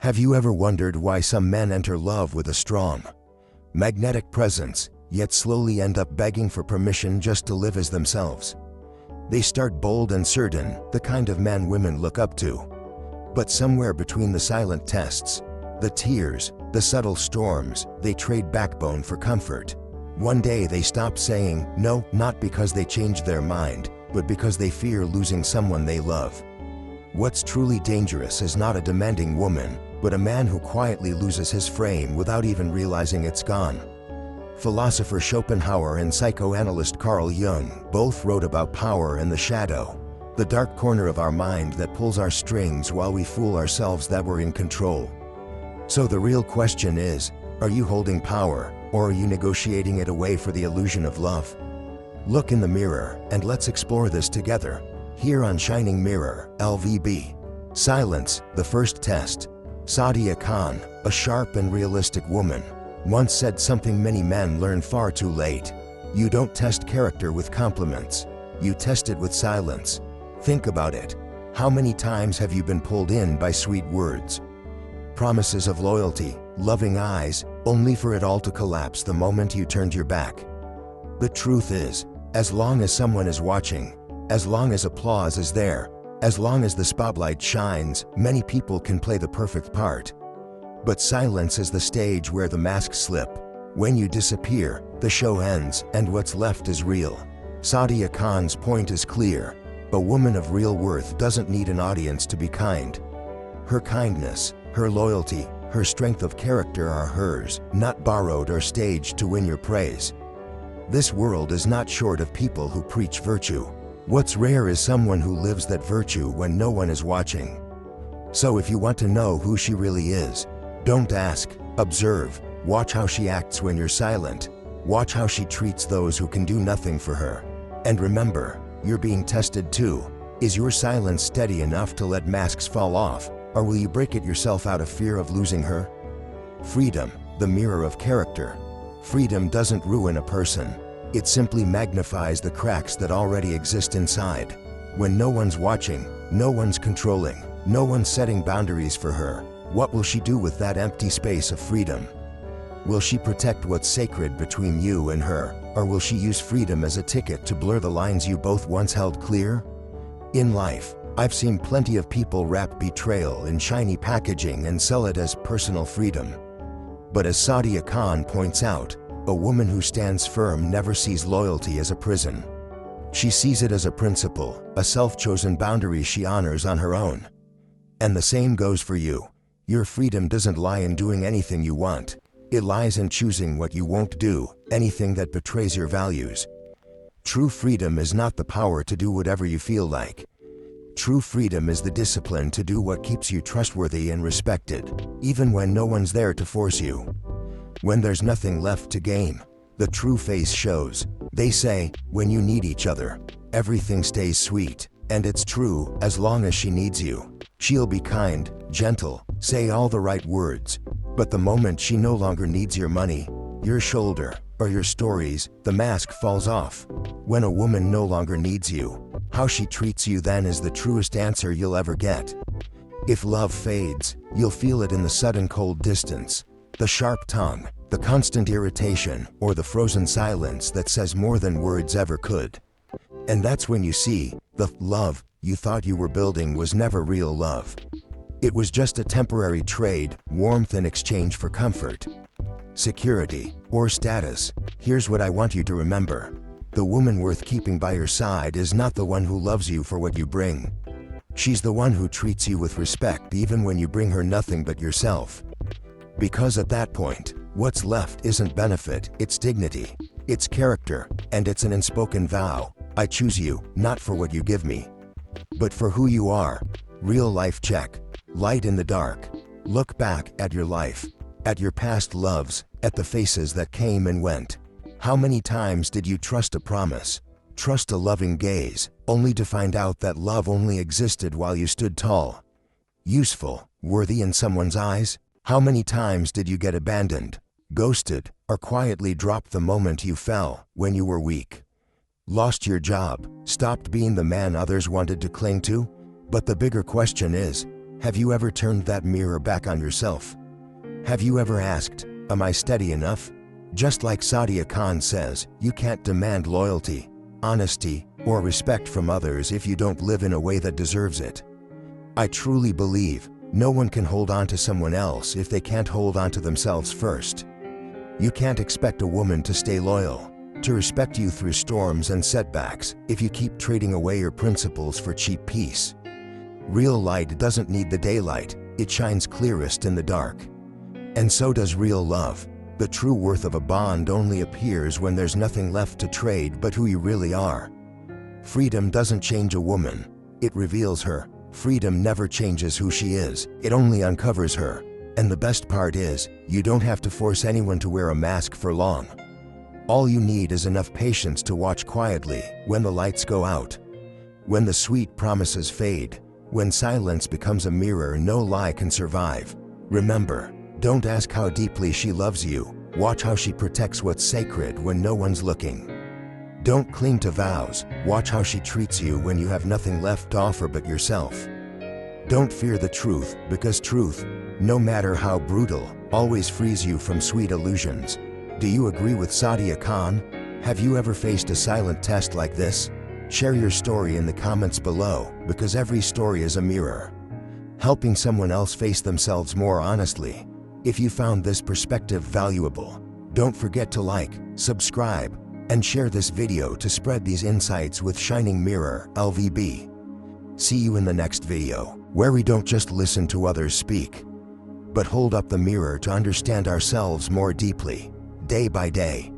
Have you ever wondered why some men enter love with a strong, magnetic presence, yet slowly end up begging for permission just to live as themselves? They start bold and certain, the kind of men women look up to. But somewhere between the silent tests, the tears, the subtle storms, they trade backbone for comfort. One day they stop saying no, not because they changed their mind, but because they fear losing someone they love. What's truly dangerous is not a demanding woman, but a man who quietly loses his frame without even realizing it's gone. Philosopher Schopenhauer and psychoanalyst Carl Jung both wrote about power and the shadow, the dark corner of our mind that pulls our strings while we fool ourselves that we're in control. So the real question is, are you holding power, or are you negotiating it away for the illusion of love? Look in the mirror, and let's explore this together, here on Shining Mirror-LVB. Silence, the first test. Saadia Khan, a sharp and realistic woman, once said something many men learn far too late. You don't test character with compliments. You test it with silence. Think about it. How many times have you been pulled in by sweet words, promises of loyalty, loving eyes, only for it all to collapse the moment you turned your back? The truth is, as long as someone is watching, as long as applause is there, as long as the spotlight shines, many people can play the perfect part. But silence is the stage where the masks slip. When you disappear, the show ends, and what's left is real. Saadia Khan's point is clear. A woman of real worth doesn't need an audience to be kind. Her kindness, her loyalty, her strength of character are hers, not borrowed or staged to win your praise. This world is not short of people who preach virtue. What's rare is someone who lives that virtue when no one is watching. So if you want to know who she really is, don't ask, observe. Watch how she acts when you're silent. Watch how she treats those who can do nothing for her. And remember, you're being tested too. Is your silence steady enough to let masks fall off, or will you break it yourself out of fear of losing her? Freedom, the mirror of character. Freedom doesn't ruin a person. It simply magnifies the cracks that already exist inside. When no one's watching, no one's controlling, no one's setting boundaries for her, what will she do with that empty space of freedom? Will she protect what's sacred between you and her, or will she use freedom as a ticket to blur the lines you both once held clear? In life, I've seen plenty of people wrap betrayal in shiny packaging and sell it as personal freedom. But as Saadia Khan points out, a woman who stands firm never sees loyalty as a prison. She sees it as a principle, a self-chosen boundary she honors on her own. And the same goes for you. Your freedom doesn't lie in doing anything you want. It lies in choosing what you won't do, anything that betrays your values. True freedom is not the power to do whatever you feel like. True freedom is the discipline to do what keeps you trustworthy and respected, even when no one's there to force you. When there's nothing left to gain, the true face shows. They say, when you need each other, everything stays sweet. And it's true, as long as she needs you. She'll be kind, gentle, say all the right words. But the moment she no longer needs your money, your shoulder, or your stories, the mask falls off. When a woman no longer needs you, how she treats you then is the truest answer you'll ever get. If love fades, you'll feel it in the sudden cold distance, the sharp tongue, the constant irritation, or the frozen silence that says more than words ever could. And that's when you see, the love you thought you were building was never real love. It was just a temporary trade, warmth in exchange for comfort, security, or status. Here's what I want you to remember. The woman worth keeping by your side is not the one who loves you for what you bring. She's the one who treats you with respect even when you bring her nothing but yourself. Because at that point, what's left isn't benefit, it's dignity, it's character, and it's an unspoken vow. I choose you, not for what you give me, but for who you are. Real life check. Light in the dark. Look back at your life, at your past loves, at the faces that came and went. How many times did you trust a promise, trust a loving gaze, only to find out that love only existed while you stood tall, useful, worthy in someone's eyes? How many times did you get abandoned, ghosted, or quietly dropped the moment you fell, when you were weak? Lost your job, stopped being the man others wanted to cling to? But the bigger question is, Have you ever turned that mirror back on yourself? Have you ever asked, am I steady enough? Just like Sadia Khan says, you can't demand loyalty, honesty, or respect from others if you don't live in a way that deserves it. I truly believe no one can hold on to someone else if they can't hold on to themselves first. You can't expect a woman to stay loyal, to respect you through storms and setbacks, if you keep trading away your principles for cheap peace. Real light doesn't need the daylight, it shines clearest in the dark. And so does real love. The true worth of a bond only appears when there's nothing left to trade but who you really are. Freedom doesn't change a woman, it reveals her. Freedom never changes who she is, it only uncovers her. And the best part is, you don't have to force anyone to wear a mask for long. All you need is enough patience to watch quietly when the lights go out. When the sweet promises fade, when silence becomes a mirror no lie can survive. Remember, don't ask how deeply she loves you, watch how she protects what's sacred when no one's looking. Don't cling to vows, watch how she treats you when you have nothing left to offer but yourself. Don't fear the truth, because truth, no matter how brutal, always frees you from sweet illusions. Do you agree with Sadia Khan? Have you ever faced a silent test like this? Share your story in the comments below, because every story is a mirror, helping someone else face themselves more honestly. If you found this perspective valuable, don't forget to like, subscribe, and share this video to spread these insights with shining Mirror-LVB. See you in the next video, where we don't just listen to others speak, but hold up the mirror to understand ourselves more deeply, day by day.